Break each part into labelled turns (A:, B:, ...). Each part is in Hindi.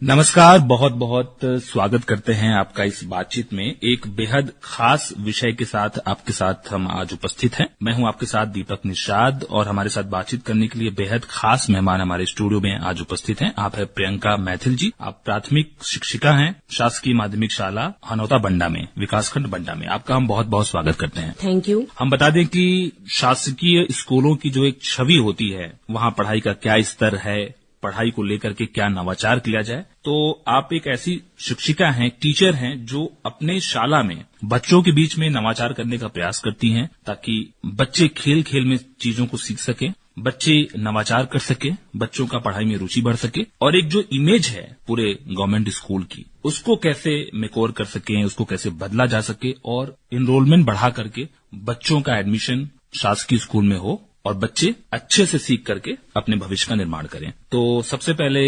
A: नमस्कार, बहुत बहुत स्वागत करते हैं आपका इस बातचीत में। एक बेहद खास विषय के साथ आपके साथ हम आज उपस्थित हैं। मैं हूं आपके साथ दीपक निषाद और हमारे साथ बातचीत करने के लिए बेहद खास मेहमान हमारे स्टूडियो में आज उपस्थित हैं। आप है प्रियंका मैथिल जी। आप प्राथमिक शिक्षिका हैं शासकीय माध्यमिक शाला हनौता बंडा में, विकासखंड बंडा में। आपका हम बहुत बहुत स्वागत करते हैं।
B: Thank you.
A: हम बता दें कि शासकीय स्कूलों की जो एक छवि होती है, वहां पढ़ाई का क्या स्तर है, पढ़ाई को लेकर के क्या नवाचार किया जाए, तो आप एक ऐसी शिक्षिका हैं, टीचर हैं, जो अपने शाला में बच्चों के बीच में नवाचार करने का प्रयास करती हैं ताकि बच्चे खेल खेल में चीजों को सीख सकें, बच्चे नवाचार कर सके, बच्चों का पढ़ाई में रुचि बढ़ सके और एक जो इमेज है पूरे गवर्नमेंट स्कूल की, उसको कैसे मेकओवर कर सकें, उसको कैसे बदला जा सके और एनरोलमेंट बढ़ा करके बच्चों का एडमिशन शासकीय स्कूल में हो और बच्चे अच्छे से सीख करके अपने भविष्य का निर्माण करें। तो सबसे पहले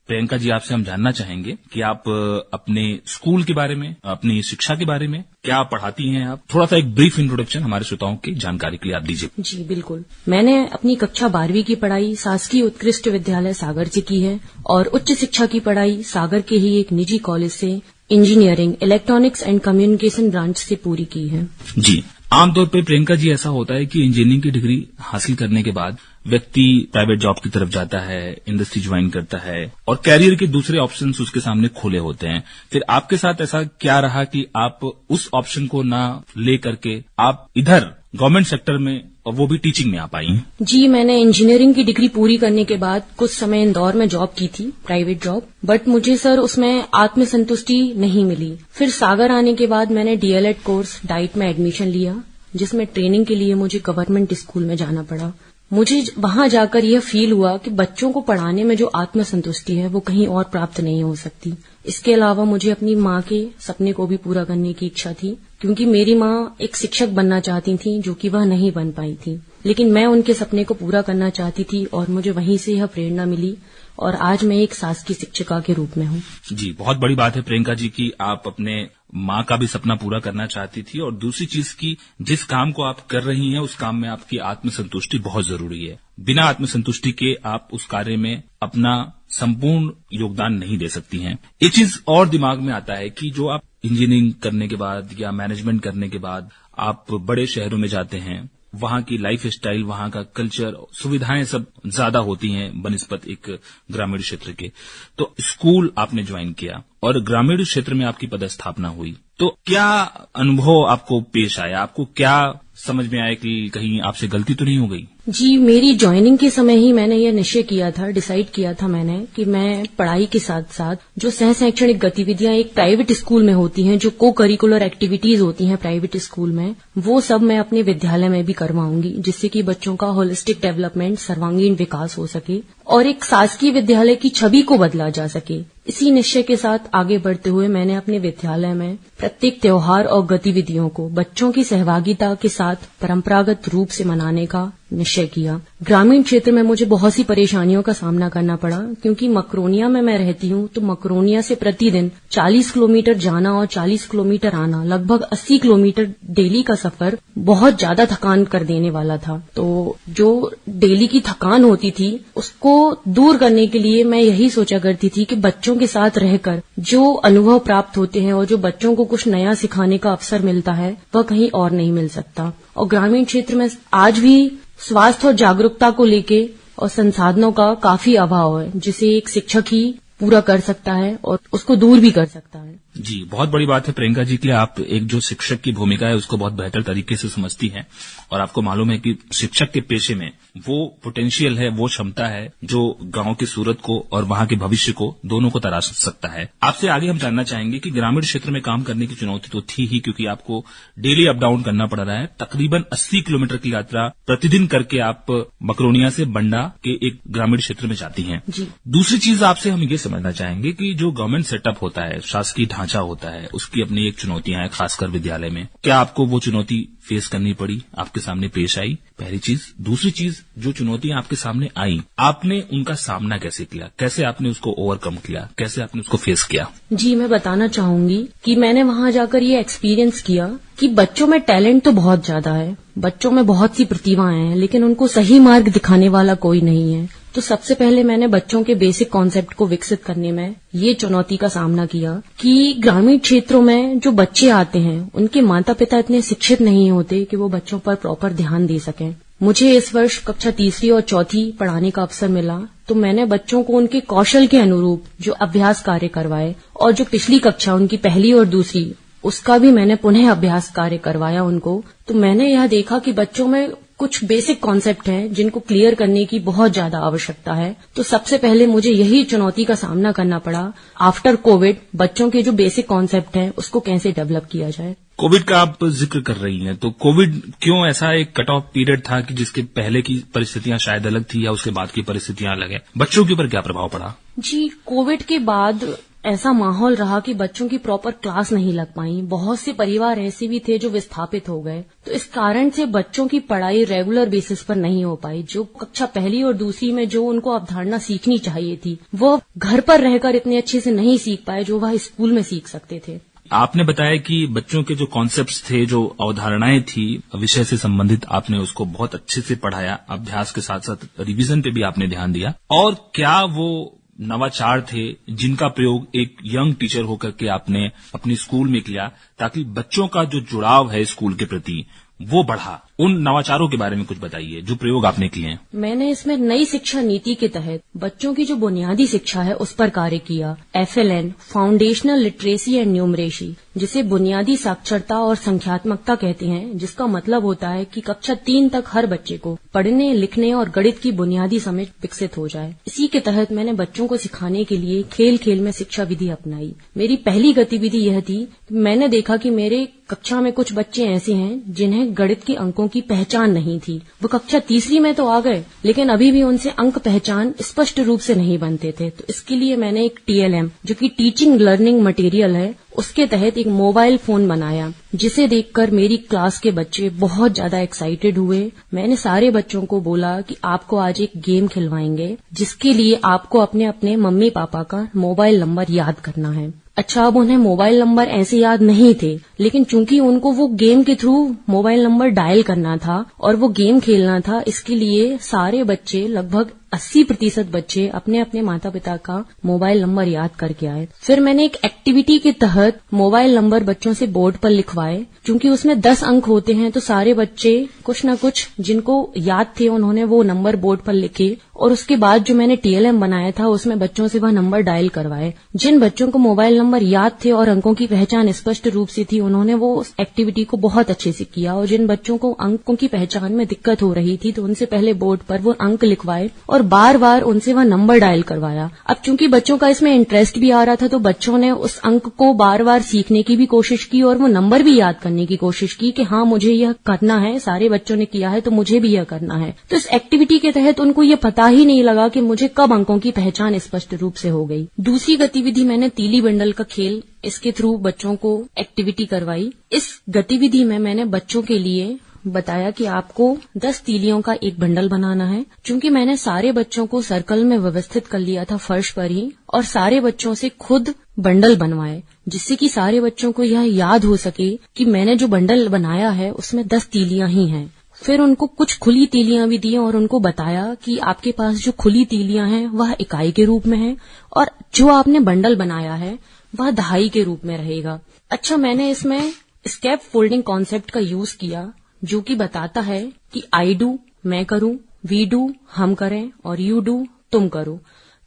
A: प्रियंका जी, आपसे हम जानना चाहेंगे कि आप अपने स्कूल के बारे में, अपनी शिक्षा के बारे में क्या पढ़ाती हैं। आप थोड़ा सा एक ब्रीफ इंट्रोडक्शन हमारे श्रोताओं की जानकारी के लिए आप दीजिए।
B: जी बिल्कुल। मैंने अपनी कक्षा 12वीं की पढ़ाई शासकीय उत्कृष्ट विद्यालय सागर से की है और उच्च शिक्षा की पढ़ाई सागर के ही एक निजी कॉलेज से engineering electronics and communication branch से पूरी की है।
A: जी, आमतौर पर प्रियंका जी ऐसा होता है कि इंजीनियरिंग की डिग्री हासिल करने के बाद व्यक्ति प्राइवेट जॉब की तरफ जाता है, इंडस्ट्री ज्वाइन करता है और कैरियर के दूसरे ऑप्शंस उसके सामने खुले होते हैं। फिर आपके साथ ऐसा क्या रहा कि आप उस ऑप्शन को ना ले करके आप इधर गवर्नमेंट सेक्टर में और वो भी टीचिंग में आ पाई हैं?
B: जी, मैंने इंजीनियरिंग की डिग्री पूरी करने के बाद कुछ समय इंदौर में जॉब की थी, प्राइवेट जॉब, बट मुझे सर उसमें आत्मसंतुष्टि नहीं मिली। फिर सागर आने के बाद मैंने डीएलएड कोर्स डाइट में एडमिशन लिया, जिसमें ट्रेनिंग के लिए मुझे गवर्नमेंट स्कूल में जाना पड़ा। मुझे वहां जाकर यह फील हुआ कि बच्चों को पढ़ाने में जो आत्मसंतुष्टि है वो कहीं और प्राप्त नहीं हो सकती। इसके अलावा मुझे अपनी माँ के सपने को भी पूरा करने की इच्छा थी, क्योंकि मेरी माँ एक शिक्षक बनना चाहती थी, जो कि वह नहीं बन पाई थी, लेकिन मैं उनके सपने को पूरा करना चाहती थी और मुझे वहीं से यह प्रेरणा मिली और आज मैं एक शासकीय शिक्षिका के रूप में हूँ। जी,
A: बहुत बड़ी बात है प्रियंका जी की आप अपने माँ का भी सपना पूरा करना चाहती थी और दूसरी चीज की जिस काम को आप कर रही हैं उस काम में आपकी आत्मसंतुष्टि बहुत जरूरी है। बिना आत्मसंतुष्टि के आप उस कार्य में अपना संपूर्ण योगदान नहीं दे सकती हैं। एक चीज और दिमाग में आता है कि जो आप इंजीनियरिंग करने के बाद या मैनेजमेंट करने के बाद आप बड़े शहरों में जाते हैं, वहां की लाइफ स्टाइल, वहां का कल्चर, सुविधाएं सब ज्यादा होती हैं बनिस्बत एक ग्रामीण क्षेत्र के। तो स्कूल आपने ज्वाइन किया और ग्रामीण क्षेत्र में आपकी पदस्थापना हुई, तो क्या अनुभव आपको पेश आया? आपको क्या समझ में आया कि कहीं आपसे गलती तो नहीं हो गई?
B: जी, मेरी ज्वाइनिंग के समय ही मैंने यह निश्चय किया था, डिसाइड किया था मैंने कि मैं पढ़ाई के साथ साथ जो सह शैक्षणिक गतिविधियां एक प्राइवेट स्कूल में होती हैं, जो को करिकुलर एक्टिविटीज होती हैं प्राइवेट स्कूल में, वो सब मैं अपने विद्यालय में भी करवाऊंगी, जिससे कि बच्चों का होलिस्टिक डेवलपमेंट, सर्वांगीण विकास हो सके और एक शासकीय विद्यालय की छवि को बदला जा सके। इसी निश्चय के साथ आगे बढ़ते हुए मैंने अपने विद्यालय में प्रत्येक त्योहार और गतिविधियों को बच्चों की सहभागिता के साथ परंपरागत रूप से मनाने का निश्चय किया। ग्रामीण क्षेत्र में मुझे बहुत सी परेशानियों का सामना करना पड़ा, क्योंकि मकरोनिया में मैं रहती हूँ, तो मकरोनिया से प्रतिदिन 40 किलोमीटर जाना और 40 किलोमीटर आना, लगभग 80 किलोमीटर डेली का सफर बहुत ज्यादा थकान कर देने वाला था। तो जो डेली की थकान होती थी उसको दूर करने के लिए मैं यही सोचा करती थी कि बच्चों के साथ रहकर जो अनुभव प्राप्त होते हैं और जो बच्चों को कुछ नया सिखाने का अवसर मिलता है वह कहीं और नहीं मिल सकता। और ग्रामीण क्षेत्र में आज भी स्वास्थ्य और जागरूकता को लेके और संसाधनों का काफी अभाव है, जिसे एक शिक्षक ही पूरा कर सकता है और उसको दूर भी कर सकता है।
A: जी, बहुत बड़ी बात है प्रियंका जी के लिए आप एक जो शिक्षक की भूमिका है उसको बहुत बेहतर तरीके से समझती हैं और आपको मालूम है कि शिक्षक के पेशे में वो पोटेंशियल है, वो क्षमता है जो गांव की सूरत को और वहां के भविष्य को दोनों को तराश सकता है। आपसे आगे हम जानना चाहेंगे कि ग्रामीण क्षेत्र में काम करने की चुनौती तो थी ही, क्योंकि आपको डेली अप डाउन करना पड़ रहा है। तकरीबन 80 किलोमीटर की यात्रा प्रतिदिन करके आप मकरोनिया से बंडा के एक ग्रामीण क्षेत्र में जाती हैं। दूसरी चीज आपसे हम ये समझना चाहेंगे कि जो गवर्नमेंट सेटअप होता है, शासकीय ढांचा होता है, उसकी अपनी एक चुनौतियां हैं, खासकर विद्यालय में। क्या आपको वो चुनौती फेस करनी पड़ी, आपके सामने पेश आई? पहली चीज। दूसरी चीज, जो चुनौतियां आपके सामने आई, आपने उनका सामना कैसे किया, कैसे आपने उसको ओवरकम किया, कैसे आपने उसको फेस किया?
B: जी, मैं बताना चाहूंगी कि मैंने वहां जाकर ये एक्सपीरियंस किया कि बच्चों में टैलेंट तो बहुत ज्यादा है, बच्चों में बहुत सी प्रतिभाएं हैं, लेकिन उनको सही मार्ग दिखाने वाला कोई नहीं है। तो सबसे पहले मैंने बच्चों के बेसिक कॉन्सेप्ट को विकसित करने में ये चुनौती का सामना किया कि ग्रामीण क्षेत्रों में जो बच्चे आते हैं उनके माता पिता इतने शिक्षित नहीं होते कि वो बच्चों पर प्रॉपर ध्यान दे सकें। मुझे इस वर्ष कक्षा तीसरी और चौथी पढ़ाने का अवसर मिला, तो मैंने बच्चों को उनके कौशल के अनुरूप जो अभ्यास कार्य करवाए और जो पिछली कक्षा उनकी पहली और दूसरी उसका भी मैंने पुनः अभ्यास कार्य करवाया उनको। तो मैंने यह देखा कि बच्चों में कुछ बेसिक कॉन्सेप्ट हैं जिनको क्लियर करने की बहुत ज्यादा आवश्यकता है। तो सबसे पहले मुझे यही चुनौती का सामना करना पड़ा, आफ्टर कोविड बच्चों के जो बेसिक कॉन्सेप्ट हैं उसको कैसे डेवलप किया जाए।
A: कोविड का आप जिक्र कर रही हैं, तो कोविड क्यों ऐसा एक कट ऑफ पीरियड था कि जिसके पहले की परिस्थितियां शायद अलग थी या उसके बाद की परिस्थितियां अलग है? बच्चों के ऊपर क्या प्रभाव पड़ा?
B: जी, कोविड के बाद ऐसा माहौल रहा कि बच्चों की प्रॉपर क्लास नहीं लग पाई। बहुत से परिवार ऐसे भी थे जो विस्थापित हो गए, तो इस कारण से बच्चों की पढ़ाई रेगुलर बेसिस पर नहीं हो पाई। जो कक्षा पहली और दूसरी में जो उनको अवधारणा सीखनी चाहिए थी वो घर पर रहकर इतने अच्छे से नहीं सीख पाए जो वह स्कूल में सीख सकते थे।
A: आपने बताया कि बच्चों के जो कॉन्सेप्ट्स थे, जो अवधारणाएं थी विषय से संबंधित, आपने उसको बहुत अच्छे से पढ़ाया। अभ्यास के साथ साथ रिवीजन पे भी आपने ध्यान दिया। और क्या वो नवाचार थे जिनका प्रयोग एक यंग टीचर होकर के आपने अपने स्कूल में किया ताकि बच्चों का जो जुड़ाव है स्कूल के प्रति वो बढ़ा? उन नवाचारों के बारे में कुछ बताइए जो प्रयोग आपने किए हैं।
B: मैंने इसमें नई शिक्षा नीति के तहत बच्चों की जो बुनियादी शिक्षा है उस पर कार्य किया। FLN foundational literacy and numeracy, जिसे बुनियादी साक्षरता और संख्यात्मकता कहते हैं, जिसका मतलब होता है कि कक्षा 3 तक हर बच्चे को पढ़ने लिखने और गणित की बुनियादी समझ विकसित हो जाए। इसी के तहत मैंने बच्चों को सिखाने के लिए खेल खेल में शिक्षा विधि अपनाई। मेरी पहली गतिविधि यह थी, मैंने देखा कि मेरे कक्षा में कुछ बच्चे ऐसे हैं जिन्हें गणित के अंकों की पहचान नहीं थी। वो कक्षा तीसरी में तो आ गए लेकिन अभी भी उनसे अंक पहचान स्पष्ट रूप से नहीं बनते थे। तो इसके लिए मैंने एक TLM जो कि टीचिंग लर्निंग मटेरियल है, उसके तहत एक मोबाइल फोन बनाया, जिसे देखकर मेरी क्लास के बच्चे बहुत ज्यादा एक्साइटेड हुए। मैंने सारे बच्चों को बोला कि आपको आज एक गेम खिलवाएंगे जिसके लिए आपको अपने अपने मम्मी पापा का मोबाइल नंबर याद करना है। अच्छा, अब उन्हें मोबाइल नंबर ऐसे याद नहीं थे, लेकिन चूंकि उनको वो गेम के थ्रू मोबाइल नंबर डायल करना था और वो गेम खेलना था, इसके लिए सारे बच्चे, लगभग 80% बच्चे अपने अपने माता पिता का मोबाइल नंबर याद करके आए। फिर मैंने एक एक्टिविटी के तहत मोबाइल नंबर बच्चों से बोर्ड पर लिखवाए। क्योंकि उसमें 10 अंक होते हैं तो सारे बच्चे कुछ न कुछ जिनको याद थे उन्होंने वो नंबर बोर्ड पर लिखे और उसके बाद जो मैंने TLM बनाया था उसमें बच्चों से वह नंबर डायल करवाए। जिन बच्चों को मोबाइल नंबर याद थे और अंकों की पहचान स्पष्ट रूप से थी उन्होंने वो उस एक्टिविटी को बहुत अच्छे से किया, और जिन बच्चों को अंकों की पहचान में दिक्कत हो रही थी तो उनसे पहले बोर्ड पर वो अंक लिखवाए और बार बार उनसे वह नंबर डायल करवाया। अब चूंकि बच्चों का इसमें इंटरेस्ट भी आ रहा था तो बच्चों ने उस अंक को बार बार सीखने की भी कोशिश की और वो नंबर भी याद करने की कोशिश की कि हाँ मुझे यह करना है, सारे बच्चों ने किया है तो मुझे भी यह करना है। तो इस एक्टिविटी के तहत उनको ये पता ही नहीं लगा कि मुझे कब अंकों की पहचान स्पष्ट रूप से हो गई। दूसरी गतिविधि मैंने तीली बंडल का खेल, इसके थ्रू बच्चों को एक्टिविटी करवाई। इस गतिविधि में मैंने बच्चों के लिए बताया कि आपको 10 तीलियों का एक बंडल बनाना है। चूंकि मैंने सारे बच्चों को सर्कल में व्यवस्थित कर लिया था फर्श पर ही, और सारे बच्चों से खुद बंडल बनवाए जिससे कि सारे बच्चों को यह याद हो सके कि मैंने जो बंडल बनाया है उसमें 10 तीलियां ही हैं। फिर उनको कुछ खुली तीलियां भी दी और उनको बताया कि आपके पास जो खुली तीलियां हैं वह इकाई के रूप में है और जो आपने बंडल बनाया है वह दहाई के रूप में रहेगा। अच्छा, मैंने इसमें स्केप फोल्डिंग कॉन्सेप्ट का यूज किया जो कि बताता है कि आई डू मैं करूं, वी डू हम करें और यू डू तुम करो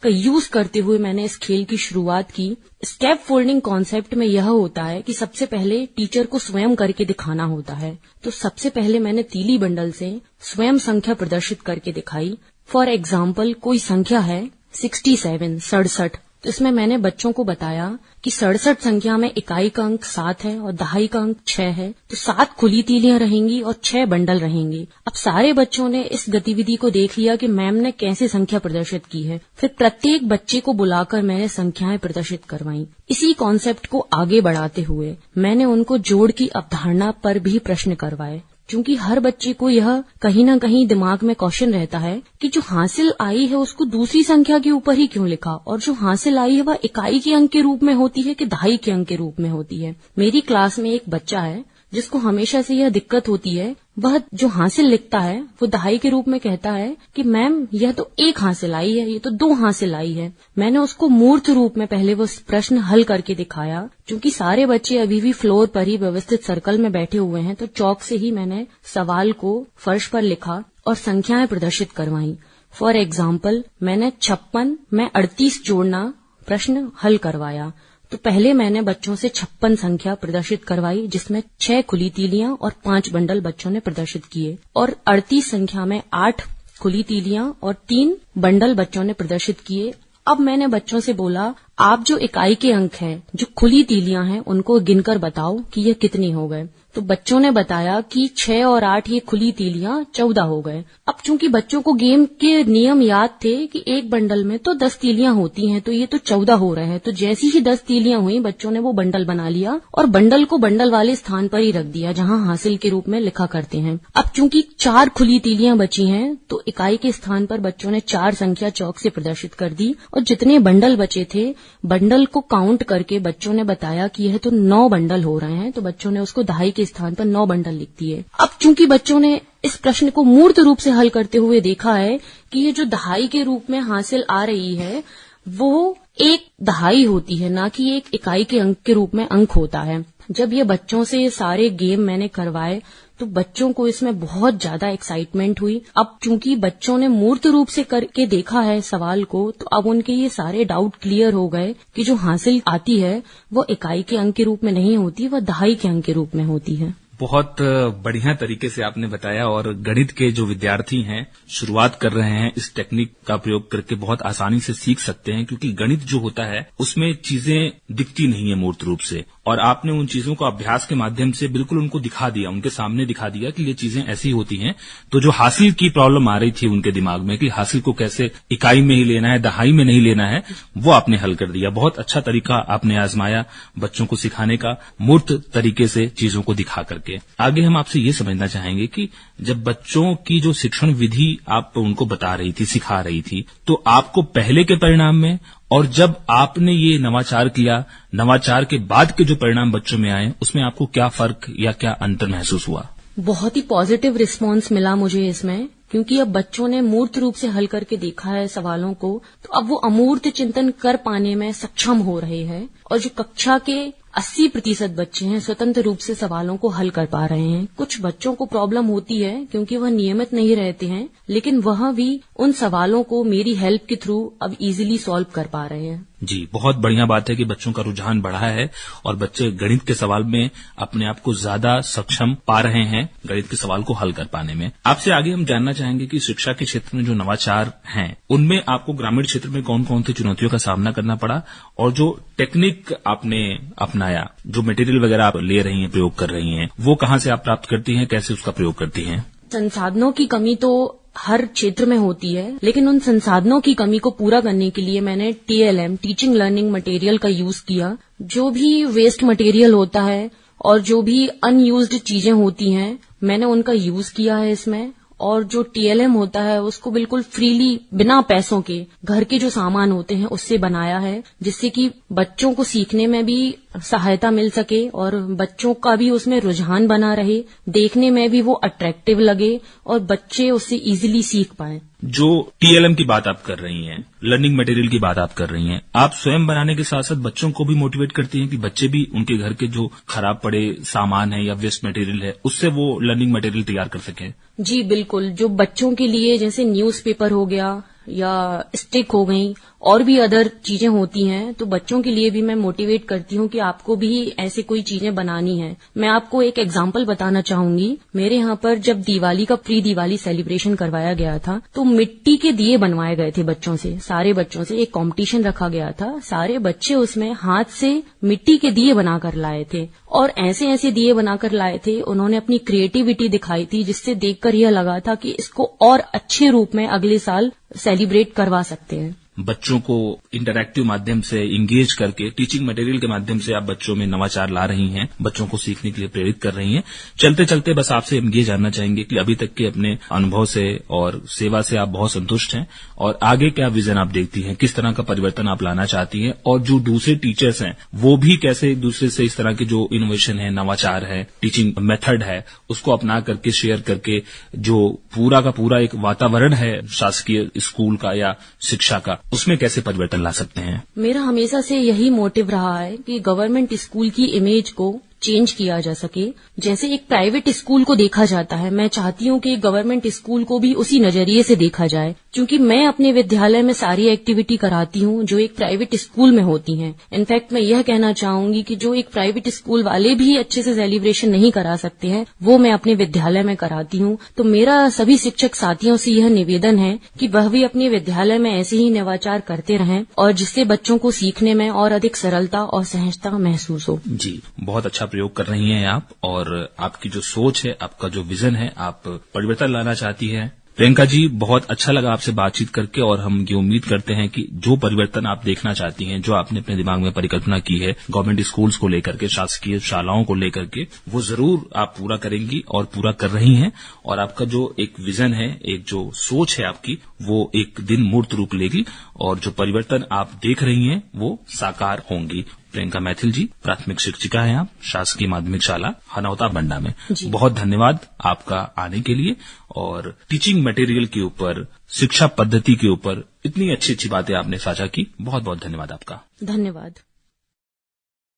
B: का यूज करते हुए मैंने इस खेल की शुरुआत की। स्केप फोल्डिंग कॉन्सेप्ट में यह होता है कि सबसे पहले टीचर को स्वयं करके दिखाना होता है। तो सबसे पहले मैंने तीली बंडल से स्वयं संख्या प्रदर्शित करके दिखाई। फॉर एग्जाम्पल, कोई संख्या है 67, 67, तो इसमें मैंने बच्चों को बताया कि 67 संख्या में इकाई का अंक 7 है और दहाई का अंक 6 है, तो 7 खुली तीलियां रहेंगी और 6 बंडल रहेंगे। अब सारे बच्चों ने इस गतिविधि को देख लिया कि मैम ने कैसे संख्या प्रदर्शित की है। फिर प्रत्येक बच्चे को बुलाकर मैंने संख्याएं प्रदर्शित करवाई। इसी कॉन्सेप्ट को आगे बढ़ाते हुए मैंने उनको जोड़ की अवधारणा पर भी प्रश्न करवाए, क्योंकि हर बच्चे को यह कहीं न कहीं दिमाग में क्वेश्चन रहता है कि जो हासिल आई है उसको दूसरी संख्या के ऊपर ही क्यों लिखा, और जो हासिल आई है वह इकाई के अंक के रूप में होती है कि दहाई के अंक के रूप में होती है। मेरी क्लास में एक बच्चा है जिसको हमेशा से यह दिक्कत होती है, वह जो हासिल लिखता है वो दहाई के रूप में कहता है कि मैम यह तो एक हासिल आई है, ये तो 2 हासिल आई है। मैंने उसको मूर्त रूप में पहले वो प्रश्न हल करके दिखाया। क्योंकि सारे बच्चे अभी भी फ्लोर पर ही व्यवस्थित सर्कल में बैठे हुए हैं, तो चौक से ही मैंने सवाल को फर्श पर लिखा और संख्याएं प्रदर्शित करवाई। फॉर एग्जाम्पल, मैंने 56 में 38 जोड़ना प्रश्न हल करवाया। तो पहले मैंने बच्चों से 56 संख्या प्रदर्शित करवाई, जिसमें 6 खुली तीलियां और 5 बंडल बच्चों ने प्रदर्शित किए, और 38 संख्या में 8 खुली तीलियां और 3 बंडल बच्चों ने प्रदर्शित किए। अब मैंने बच्चों से बोला, आप जो इकाई के अंक हैं, जो खुली तीलियां हैं, उनको गिनकर बताओ कि ये कितने हो गए। तो बच्चों ने बताया कि 6 और 8 ये खुली तीलियां 14 हो गए। अब चूंकि बच्चों को गेम के नियम याद थे कि एक बंडल में तो 10 तीलियां होती हैं, तो ये तो 14 हो रहे हैं। तो जैसी ही 10 तीलियां हुई, बच्चों ने वो बंडल बना लिया और बंडल को बंडल वाले स्थान पर ही रख दिया जहां हासिल के रूप में लिखा करते हैं। अब चूंकि 4 खुली तीलियां बची हैं, तो इकाई के स्थान पर बच्चों ने 4 संख्या चौक से प्रदर्शित कर दी, और जितने बंडल बचे थे, बंडल को काउंट करके बच्चों ने बताया कि यह तो 9 बंडल हो रहे हैं। तो बच्चों ने उसको दहाई के स्थान पर 9 बंडल लिख दिए। अब चूंकि बच्चों ने इस प्रश्न को मूर्त रूप से हल करते हुए देखा है कि ये जो दहाई के रूप में हासिल आ रही है, वो एक दहाई होती है, ना कि एक इकाई के अंक के रूप में अंक होता है। जब ये बच्चों से ये सारे गेम मैंने करवाए, तो बच्चों को इसमें बहुत ज्यादा एक्साइटमेंट हुई। अब चूंकि बच्चों ने मूर्त रूप से करके देखा है सवाल को, तो अब उनके ये सारे डाउट क्लियर हो गए कि जो हासिल आती है वो इकाई के अंक के रूप में नहीं होती, वह दहाई के अंक के रूप में होती है।
A: बहुत बढ़िया तरीके से आपने बताया, और गणित के जो विद्यार्थी हैं, शुरुआत कर रहे हैं, इस टेक्निक का प्रयोग करके बहुत आसानी से सीख सकते हैं। क्योंकि गणित जो होता है उसमें चीजें दिखती नहीं है मूर्त रूप से, और आपने उन चीजों को अभ्यास के माध्यम से बिल्कुल उनको दिखा दिया, उनके सामने दिखा दिया कि ये चीजें ऐसी होती हैं। तो जो हासिल की प्रॉब्लम आ रही थी उनके दिमाग में कि हासिल को कैसे इकाई में ही लेना है, दहाई में नहीं लेना है, वो आपने हल कर दिया। बहुत अच्छा तरीका आपने आजमाया बच्चों को सिखाने का, मूर्त तरीके से चीजों को दिखा करके। आगे हम आपसे ये समझना चाहेंगे कि जब बच्चों की जो शिक्षण विधि आप उनको बता रही थी, सिखा रही थी, तो आपको पहले के परिणाम में और जब आपने ये नवाचार किया, नवाचार के बाद के जो परिणाम बच्चों में आए, उसमें आपको क्या फर्क या क्या अंतर महसूस हुआ?
B: बहुत ही पॉजिटिव रिस्पांस मिला मुझे इसमें, क्योंकि अब बच्चों ने मूर्त रूप से हल करके देखा है सवालों को, तो अब वो अमूर्त चिंतन कर पाने में सक्षम हो रहे हैं। और जो कक्षा के 80% बच्चे हैं, स्वतंत्र रूप से सवालों को हल कर पा रहे हैं। कुछ बच्चों को प्रॉब्लम होती है क्योंकि वह नियमित नहीं रहते हैं, लेकिन वह भी उन सवालों को मेरी हेल्प के थ्रू अब इजीली सॉल्व कर पा रहे हैं।
A: जी, बहुत बढ़िया बात है कि बच्चों का रुझान बढ़ा है और बच्चे गणित के सवाल में अपने आप को ज्यादा सक्षम पा रहे हैं, गणित के सवाल को हल कर पाने में। आपसे आगे हम जानना चाहेंगे कि शिक्षा के क्षेत्र में जो नवाचार हैं, उनमें आपको ग्रामीण क्षेत्र में कौन कौन सी चुनौतियों का सामना करना पड़ा, और जो टेक्निक आपने अपनाया, जो मटेरियल वगैरह आप ले रही हैं, प्रयोग कर रही हैं, वो कहाँ से आप प्राप्त करती हैं, कैसे उसका प्रयोग करती हैं?
B: संसाधनों की कमी तो हर क्षेत्र में होती है, लेकिन उन संसाधनों की कमी को पूरा करने के लिए मैंने TLM, टीचिंग लर्निंग मटेरियल का यूज किया। जो भी वेस्ट मटेरियल होता है और जो भी अनयूज्ड चीजें होती हैं, मैंने उनका यूज किया है इसमें। और जो TLM होता है उसको बिल्कुल फ्रीली, बिना पैसों के, घर के जो सामान होते हैं उससे बनाया है, जिससे कि बच्चों को सीखने में भी सहायता मिल सके और बच्चों का भी उसमें रुझान बना रहे, देखने में भी वो अट्रैक्टिव लगे और बच्चे उससे इजीली सीख पाएं।
A: जो TLM की बात आप कर रही हैं, लर्निंग मटेरियल की बात आप कर रही हैं, आप स्वयं बनाने के साथ साथ बच्चों को भी मोटिवेट करती हैं कि बच्चे भी उनके घर के जो खराब पड़े सामान है या वेस्ट मटेरियल है, उससे वो लर्निंग मटेरियल तैयार कर सकें? जी
B: बिल्कुल। जो बच्चों के लिए जैसे न्यूज़पेपर हो गया या स्टिक हो गई और भी अदर चीजें होती हैं, तो बच्चों के लिए भी मैं मोटिवेट करती हूँ कि आपको भी ऐसे कोई चीजें बनानी है। मैं आपको एक एग्जांपल बताना चाहूंगी। मेरे यहाँ पर जब दिवाली का प्री दिवाली सेलिब्रेशन करवाया गया था, तो मिट्टी के दिए बनवाए गए थे बच्चों से, सारे बच्चों से एक कंपटीशन रखा गया था। सारे बच्चे उसमें हाथ से मिट्टी के दिए बनाकर लाए थे और ऐसे ऐसे दिए बनाकर लाए थे। उन्होंने अपनी क्रिएटिविटी दिखाई थी, जिससे देखकर यह लगा था कि इसको और अच्छे रूप में अगले साल सेलिब्रेट करवा सकते हैं।
A: बच्चों को इंटरैक्टिव माध्यम से इंगेज करके टीचिंग मटेरियल के माध्यम से आप बच्चों में नवाचार ला रही हैं, बच्चों को सीखने के लिए प्रेरित कर रही हैं। चलते चलते बस आपसे हम ये जानना चाहेंगे कि अभी तक के अपने अनुभव से और सेवा से आप बहुत संतुष्ट हैं और आगे क्या विजन आप देखती हैं, किस तरह का परिवर्तन आप लाना चाहती हैं और जो दूसरे टीचर्स हैं वो भी कैसे एक दूसरे से इस तरह के जो इनोवेशन है, नवाचार है, टीचिंग मेथड है, उसको अपना करके शेयर करके जो पूरा का पूरा एक वातावरण है शासकीय स्कूल का या शिक्षा का, उसमें कैसे परिवर्तन ला सकते हैं?
B: मेरा हमेशा से यही मोटिव रहा है कि गवर्नमेंट स्कूल की इमेज को चेंज किया जा सके। जैसे एक प्राइवेट स्कूल को देखा जाता है, मैं चाहती हूँ कि गवर्नमेंट स्कूल को भी उसी नजरिए से देखा जाए, क्योंकि मैं अपने विद्यालय में सारी एक्टिविटी कराती हूँ जो एक प्राइवेट स्कूल में होती हैं। इनफैक्ट मैं यह कहना चाहूंगी कि जो एक प्राइवेट स्कूल वाले भी अच्छे से सेलिब्रेशन नहीं करा सकते हैं, वो मैं अपने विद्यालय में कराती हूँ। तो मेरा सभी शिक्षक साथियों से यह निवेदन है कि वह भी अपने विद्यालय में ऐसे ही नवाचार करते रहें और जिससे बच्चों को सीखने में और अधिक सरलता और सहजता महसूस हो।
A: जी, बहुत अच्छा प्रयोग कर रही हैं आप और आपकी जो सोच है, आपका जो विजन है, आप परिवर्तन लाना चाहती हैं। प्रियंका जी, बहुत अच्छा लगा आपसे बातचीत करके और हम ये उम्मीद करते हैं कि जो परिवर्तन आप देखना चाहती हैं, जो आपने अपने दिमाग में परिकल्पना की है गवर्नमेंट स्कूल्स को लेकर के, शासकीय शालाओं को लेकर के, वो जरूर आप पूरा करेंगी और पूरा कर रही हैं और आपका जो एक विजन है, एक जो सोच है आपकी, वो एक दिन मूर्त रूप लेगी और जो परिवर्तन आप देख रही हैं वो साकार होंगी। प्रियंका मैथिल जी, प्राथमिक शिक्षिका हैं आप, शासकीय माध्यमिक शाला हनौता बंडा में। बहुत धन्यवाद आपका आने के लिए और टीचिंग मटेरियल के ऊपर, शिक्षा पद्धति के ऊपर इतनी अच्छी अच्छी बातें आपने साझा की। बहुत बहुत धन्यवाद आपका।
B: धन्यवाद।